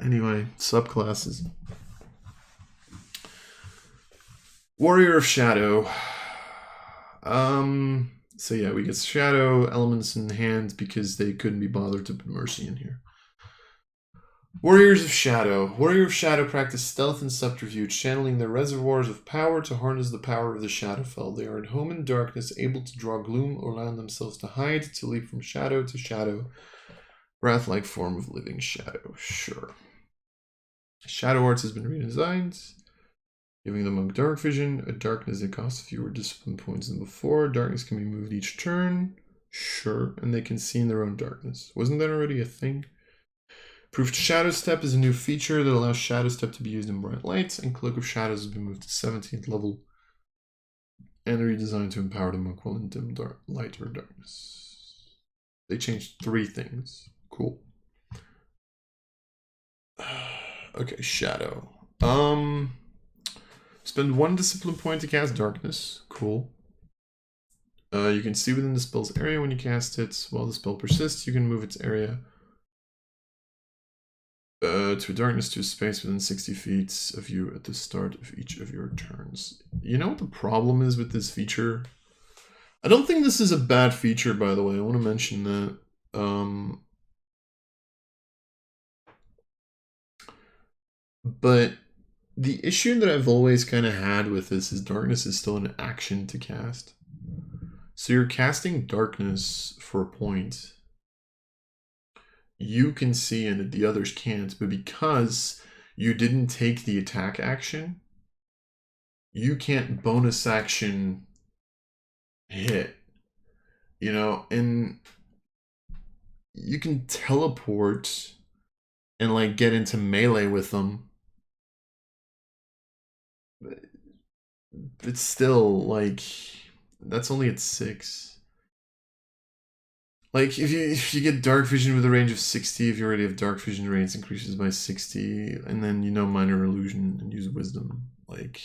Anyway, subclasses. Warrior of Shadow. So yeah, we get Shadow elements in hand because they couldn't be bothered to put Mercy in here. Warriors of Shadow. Warrior of Shadow practice stealth and subterfuge, channeling their reservoirs of power to harness the power of the Shadowfell. They are at home in darkness, able to draw gloom or allow themselves to hide, to leap from shadow to shadow. Wrath-like form of living shadow. Sure. Shadow Arts has been redesigned, giving the monk dark vision, a darkness that costs fewer discipline points than before. Darkness can be moved each turn. Sure. And they can see in their own darkness. Wasn't that already a thing? Proofed Shadow Step is a new feature that allows Shadow Step to be used in bright lights, and Cloak of Shadows has been moved to 17th level and redesigned to empower the monk while in dim light or darkness. They changed 3 things. Cool. Okay, Shadow. Spend 1 discipline point to cast Darkness. Cool. You can see within the spell's area when you cast it. While the spell persists, you can move its area to a darkness to a space within 60 feet of you at the start of each of your turns. You know what the problem is with this feature? I don't think this is a bad feature, by the way. I want to mention that. But the issue that I've always kind of had with this is darkness is still an action to cast. So you're casting darkness for a point. You can see and the others can't, but because you didn't take the attack action, you can't bonus action hit. You know, and you can teleport and like get into melee with them. But it's still like that's only at 6. Like, if you get dark vision with a range of 60, if you already have dark vision, range increases by 60, and then you know minor illusion and use wisdom. Like,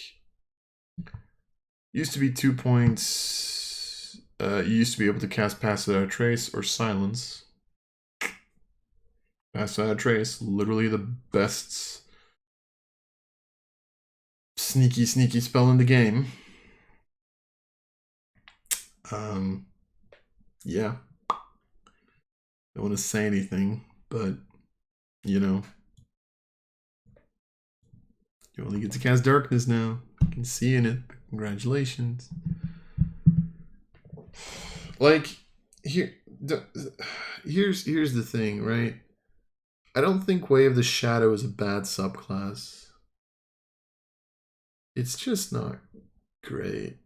used to be 2 points. You used to be able to cast Pass Without a Trace or Silence. Pass Without a Trace, literally the best sneaky spell in the game. Yeah. Don't want to say anything, but you know, you only get to cast Darkness now. You can see in it. Congratulations. Like, here's the thing, right? I don't think Way of the Shadow is a bad subclass. It's just not great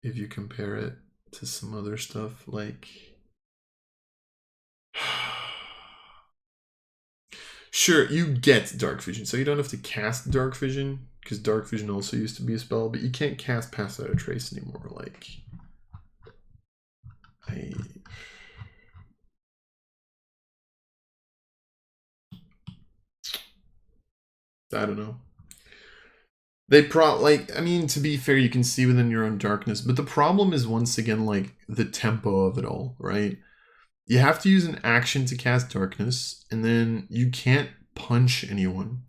if you compare it to some other stuff like. Sure, you get Dark Vision, so you don't have to cast Dark Vision, because Dark Vision also used to be a spell, but you can't cast Pass Without a Trace anymore. Like, I don't know. I mean, to be fair, you can see within your own darkness, but the problem is once again, like, the tempo of it all, right? You have to use an action to cast darkness, and then you can't punch anyone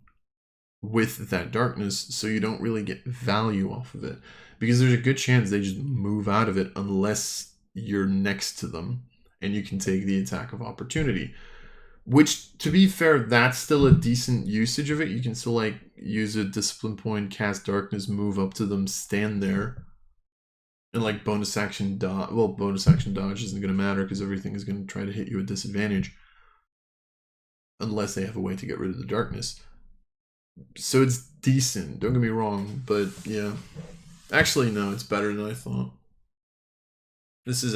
with that darkness, so you don't really get value off of it. Because there's a good chance they just move out of it unless you're next to them, and you can take the attack of opportunity. Which, to be fair, that's still a decent usage of it. You can still, like, use a discipline point, cast darkness, move up to them, stand there, and, like, bonus action dodge. Well, bonus action dodge isn't going to matter because everything is going to try to hit you at disadvantage. Unless they have a way to get rid of the darkness. So it's decent, don't get me wrong, but yeah. Actually, no, it's better than I thought. This is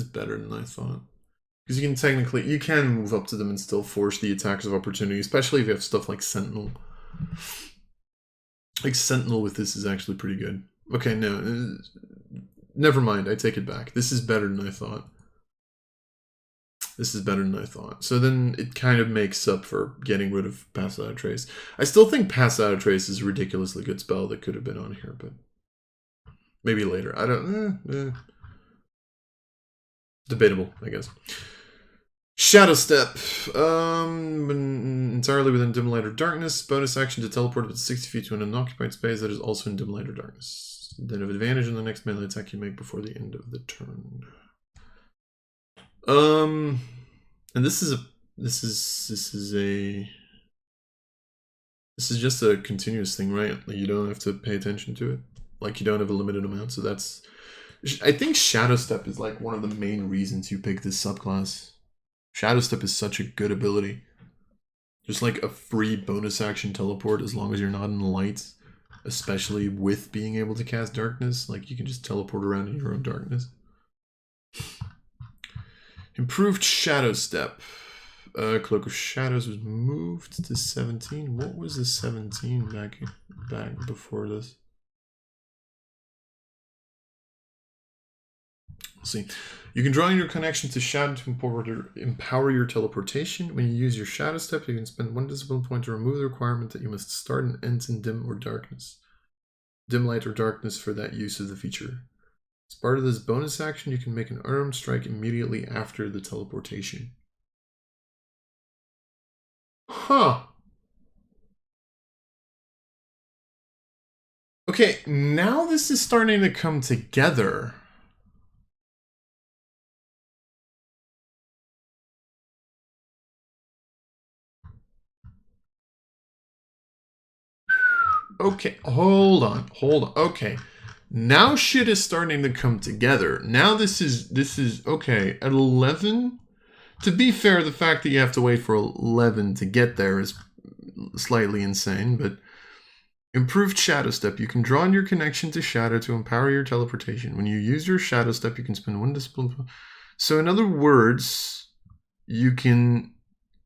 better than I thought. Because you can move up to them and still force the attacks of opportunity, especially if you have stuff like Sentinel. Like, Sentinel with this is actually pretty good. Okay, no. Never mind, I take it back. This is better than I thought. So then it kind of makes up for getting rid of Pass Without a Trace. I still think Pass Without a Trace is a ridiculously good spell that could have been on here, but maybe later. I don't... Debatable, I guess. Shadow Step. Entirely within dim light or darkness. Bonus action to teleport up to 60 feet to an unoccupied space that is also in dim light or darkness. Then have advantage on the next melee attack you make before the end of the turn. And this is just a continuous thing, right? Like you don't have to pay attention to it. Like you don't have a limited amount, so that's. I think Shadow Step is like one of the main reasons you pick this subclass. Shadow Step is such a good ability. Just like a free bonus action teleport as long as you're not in the light, especially with being able to cast darkness. Like you can just teleport around in your own darkness. Improved Shadow Step. Cloak of Shadows was moved to 17. What was the 17 back before this? Let's see. You can draw in your connection to Shadow to empower your teleportation. When you use your Shadow Step, you can spend 1 discipline point to remove the requirement that you must start and end in dim or darkness. Dim light or darkness for that use of the feature. As part of this bonus action, you can make an unarmed strike immediately after the teleportation. Huh. Okay, now this is starting to come together. Okay, hold on. Okay. Now shit is starting to come together. Now this is okay. At 11, to be fair, the fact that you have to wait for 11 to get there is slightly insane, but improved Shadow Step. You can draw on your connection to Shadow to empower your teleportation. When you use your Shadow Step, you can spend 1 discipline. So in other words, you can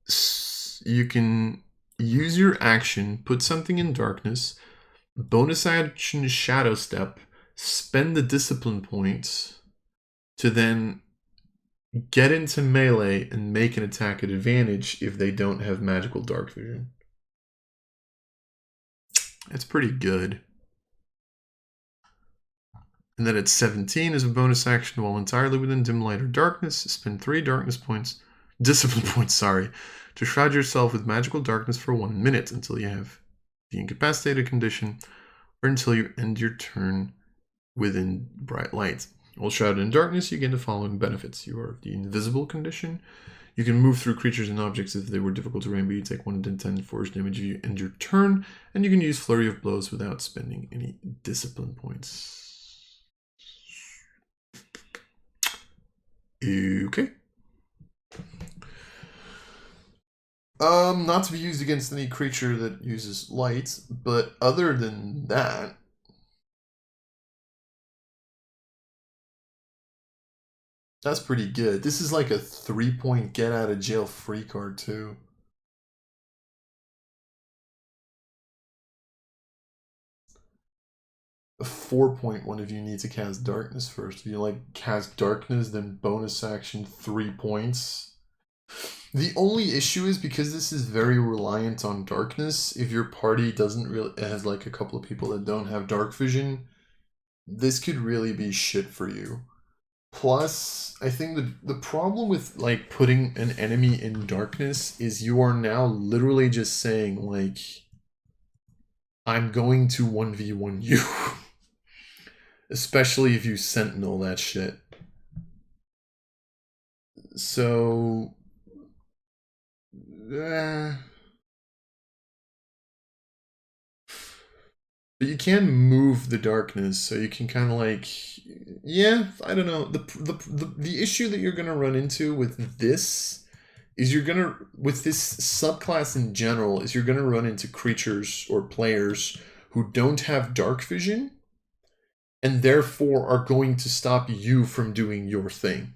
use your action, put something in darkness, bonus action Shadow Step, spend the discipline points to then get into melee and make an attack at advantage if they don't have magical dark vision. It's pretty good. And then at 17 is a bonus action while entirely within dim light or darkness, spend 3 discipline points, to shroud yourself with magical darkness for 1 minute until you have the incapacitated condition or until you end your turn within bright light. While shrouded in darkness, you gain the following benefits. You are the invisible condition. You can move through creatures and objects if they were difficult to rainbow. You take 1d10 force damage if you end your turn, and you can use Flurry of Blows without spending any discipline points. Okay. Not to be used against any creature that uses light, but other than that, that's pretty good. This is like a 3-point get out of jail free card too. A 4-point one if you need to cast darkness first. If you like cast darkness, then bonus action 3 points. The only issue is because this is very reliant on darkness, if your party has like a couple of people that don't have dark vision, this could really be shit for you. Plus, I think the problem with like putting an enemy in darkness is you are now literally just saying like, I'm going to 1v1 you. Especially if you sentinel that shit. So but you can move the darkness, so you can kind of like, yeah, I don't know. The issue that you're gonna run into with this is with this subclass in general, is you're gonna run into creatures or players who don't have dark vision, and therefore are going to stop you from doing your thing.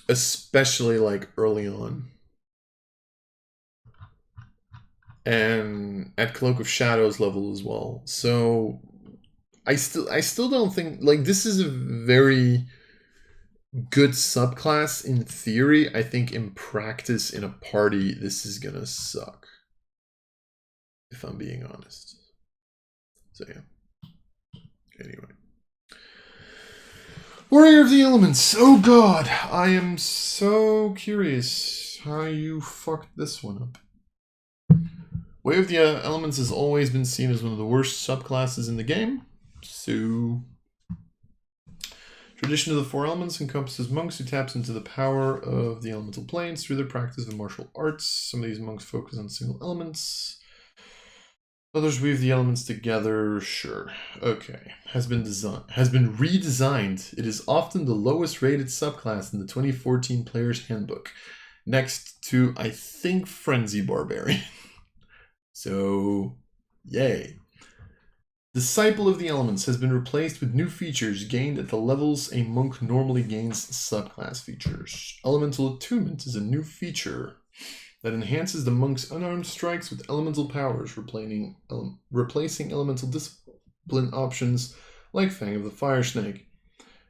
Especially like early on. And at Cloak of Shadows level as well. So I still don't think like this is a very good subclass in theory. I think in practice in a party this is gonna suck, if I'm being honest. So yeah. Anyway. Warrior of the Elements. Oh god, I am so curious how you fucked this one up. Way of the Elements has always been seen as one of the worst subclasses in the game. So, tradition of the Four Elements encompasses monks who taps into the power of the elemental planes through their practice of martial arts. Some of these monks focus on single elements. Others weave the elements together. Sure. Okay. Has been redesigned. It is often the lowest rated subclass in the 2014 Player's Handbook. Next to, I think, Frenzy Barbarian. So, yay. Disciple of the Elements has been replaced with new features gained at the levels a monk normally gains subclass features. Elemental Attunement is a new feature that enhances the monk's unarmed strikes with elemental powers, replacing elemental discipline options like Fang of the Fire Snake.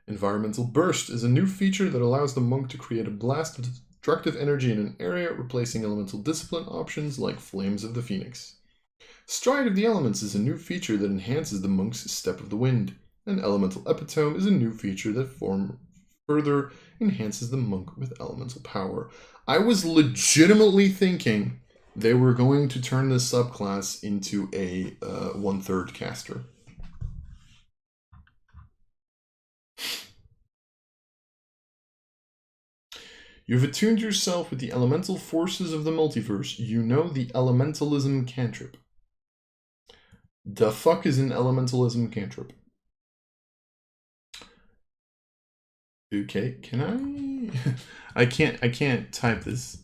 Environmental Burst is a new feature that allows the monk to create a blast of destructive energy in an area, replacing elemental discipline options like Flames of the Phoenix. Stride of the Elements is a new feature that enhances the monk's Step of the Wind. And Elemental Epitome is a new feature that further enhances the monk with elemental power. I was legitimately thinking they were going to turn this subclass into a 1/3 caster. You've attuned yourself with the elemental forces of the multiverse. You know the elementalism cantrip. The fuck is an elementalism cantrip? Okay, can I? I can't type this.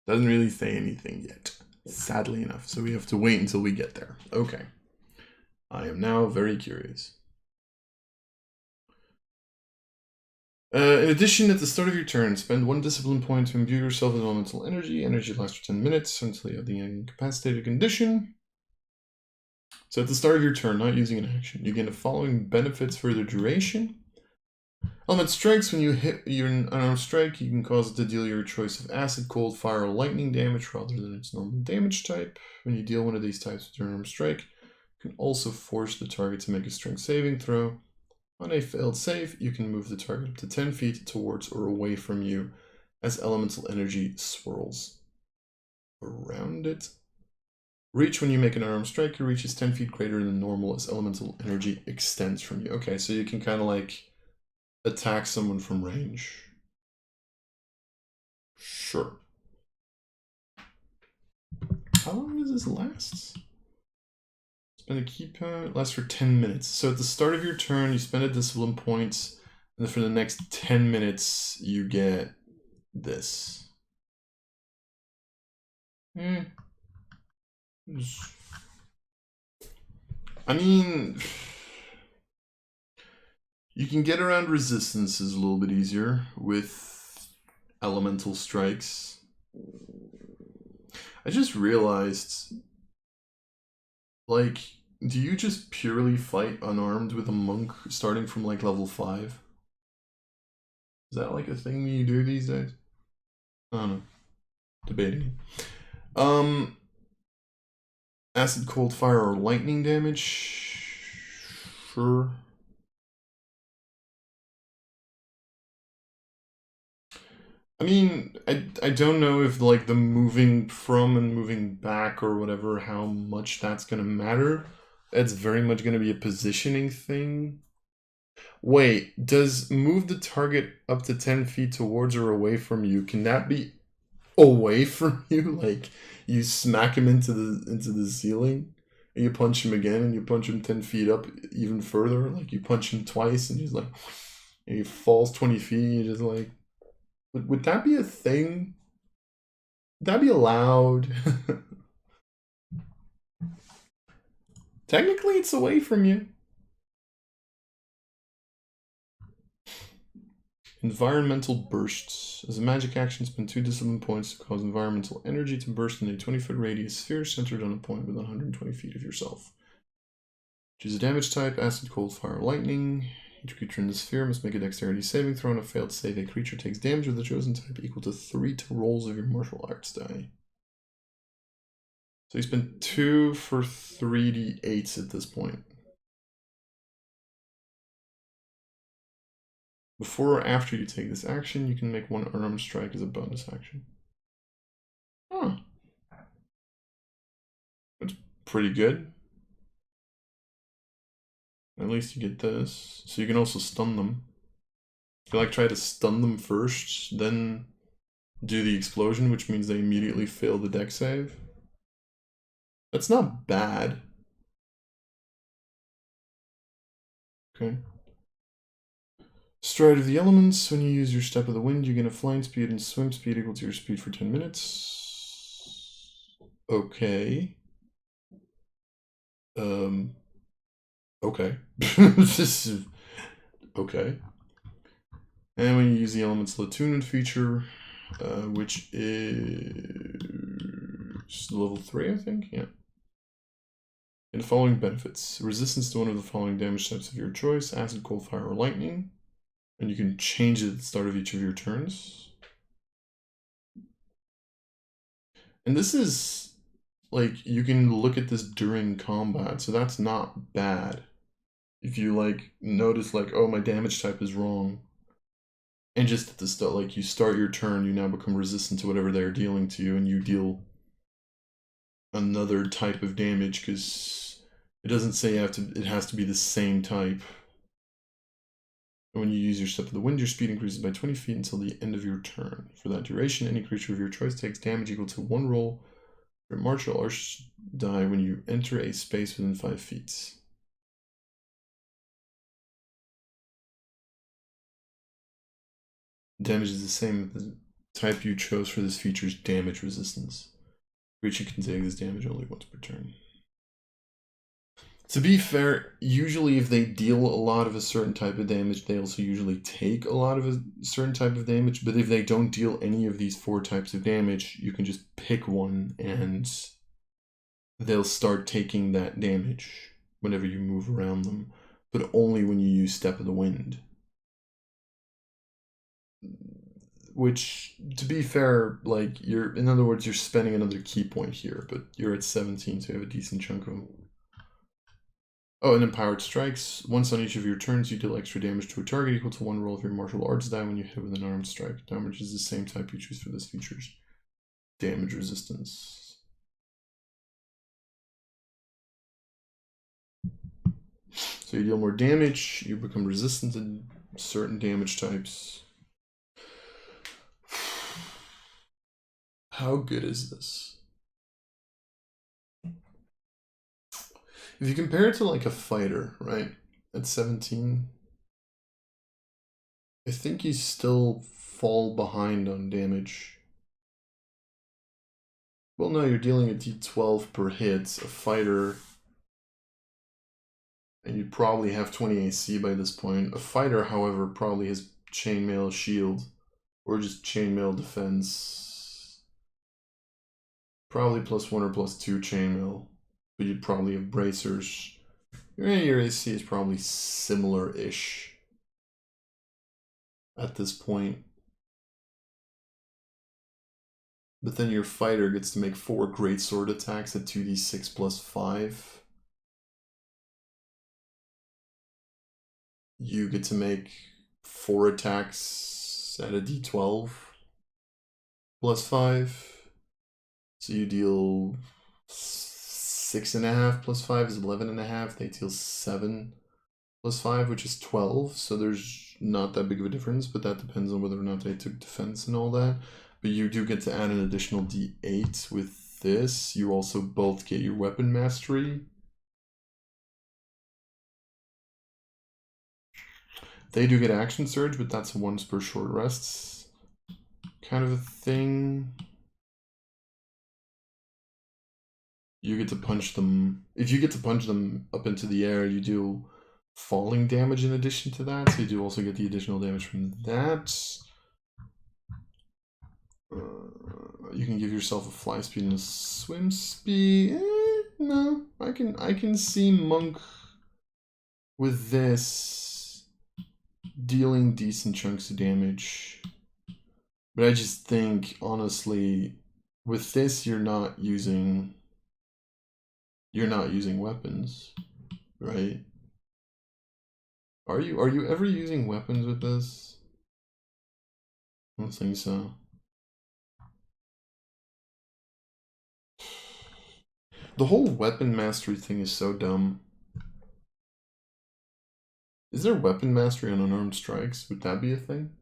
Doesn't really say anything yet, sadly enough, so we have to wait until we get there. Okay. I am now very curious. In addition, at the start of your turn, spend 1 discipline point to imbue yourself with elemental energy. Energy lasts for 10 minutes until you have the incapacitated condition. So at the start of your turn, not using an action, you gain the following benefits for the duration. Element strikes. When you hit your unarmed strike, you can cause it to deal your choice of acid, cold, fire, or lightning damage rather than its normal damage type. When you deal one of these types with your unarmed strike, you can also force the target to make a strength saving throw. On a failed save, you can move the target up to 10 feet towards or away from you as elemental energy swirls around it. Reach. When you make an unarmed strike, your reach is 10 feet greater than normal as elemental energy extends from you. Okay, so you can kind of like attack someone from range. Sure. How long does this last? Spend a key point, lasts for 10 minutes. So at the start of your turn, you spend a discipline point, and then for the next 10 minutes, you get this. I mean, you can get around resistances a little bit easier with elemental strikes. I just realized, like, do you just purely fight unarmed with a monk starting from like level 5? Is that like a thing you do these days? I don't know. Debating. Acid, cold, fire, or lightning damage? Sure. I mean, I don't know if like the moving from and moving back or whatever, how much that's gonna matter. It's very much gonna be a positioning thing. Wait, does move the target up to 10 feet towards or away from you? Can that be away from you? Like you smack him into the ceiling, and you punch him again, and you punch him 10 feet up even further. Like you punch him twice, and he's like, and he falls 20 feet. And you're just like. Would that be a thing? Would that be allowed? Technically, it's away from you. Environmental bursts. As a magic action, spend 2 discipline points to cause environmental energy to burst in a 20-foot radius sphere centered on a point within 120 feet of yourself. Choose a damage type, acid, cold, fire, lightning. Each creature in the sphere must make a dexterity saving throw. On a failed save, a creature takes damage of the chosen type equal to 3 rolls of your martial arts die. So you spend 2 for 3d8s at this point. Before or after you take this action, you can make one unarmed strike as a bonus action. Huh. That's pretty good. At least you get this. So you can also stun them. You like try to stun them first, then do the explosion, which means they immediately fail the dex save. That's not bad. Okay. Stride of the elements. When you use your step of the wind, you gain a flying speed and swim speed equal to your speed for 10 minutes. Okay. Okay. This is okay. And when you use the element's attunement feature, which is level 3, I think. Yeah. And the following benefits: resistance to one of the following damage types of your choice: acid, cold, fire, or lightning. And you can change it at the start of each of your turns. And this is like, you can look at this during combat, so that's not bad. If you like notice like, oh, my damage type is wrong, and just at the start, like you start your turn, you now become resistant to whatever they're dealing to you, and you deal another type of damage because it doesn't say it has to be the same type. When you use your step of the wind, your speed increases by 20 feet until the end of your turn. For that duration, any creature of your choice takes damage equal to 1 roll for martial arts die when you enter a space within 5 feet. Damage is the same as the type you chose for this feature's damage resistance. Creature can take this damage only once per turn. To be fair, usually if they deal a lot of a certain type of damage, they also usually take a lot of a certain type of damage. But if they don't deal any of these 4 types of damage, you can just pick one and they'll start taking that damage whenever you move around them, but only when you use Step of the Wind. Which, to be fair, like, in other words, you're spending another key point here, but you're at 17, so you have a decent chunk of them. Oh, and Empowered Strikes. Once on each of your turns, you deal extra damage to a target equal to 1 roll of your martial arts die when you hit with an armed strike. Damage is the same type you choose for this feature's damage resistance. So you deal more damage, you become resistant to certain damage types. How good is this? If you compare it to like a fighter, right, at 17, I think you still fall behind on damage. Well, no, you're dealing a d12 per hit. A fighter, and you'd probably have 20 AC by this point. A fighter, however, probably has chainmail shield, or just chainmail defense. Probably +1 or +2 chainmail. But you'd probably have bracers. Your AC is probably similar-ish at this point. But then your fighter gets to make 4 greatsword attacks at 2d6 +5. You get to make 4 attacks at a d12 +5. So you deal 6.5 +5 is 11.5. They deal 7 +5, which is 12. So there's not that big of a difference, but that depends on whether or not they took defense and all that. But you do get to add an additional d8 with this. You also both get your weapon mastery. They do get action surge, but that's once per short rests kind of a thing. You get to punch them. If you get to punch them up into the air, you do falling damage in addition to that. So you do also get the additional damage from that. You can give yourself a fly speed and a swim speed. No, I can see Monk with this. dealing decent chunks of damage. But I just think, honestly, with this you're not using weapons, right? Are you ever using weapons with this? I don't think so. The whole weapon mastery thing is so dumb. Is there weapon mastery on unarmed strikes? Would that be a thing?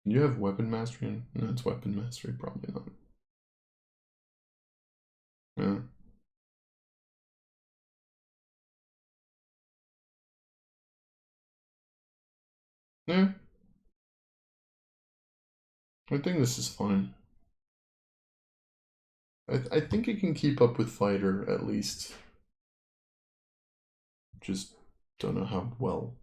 Can you have weapon mastery on... No, it's weapon mastery, probably not. Yeah. Yeah. I think this is fine. I think it can keep up with fighter, at least. Just don't know how well.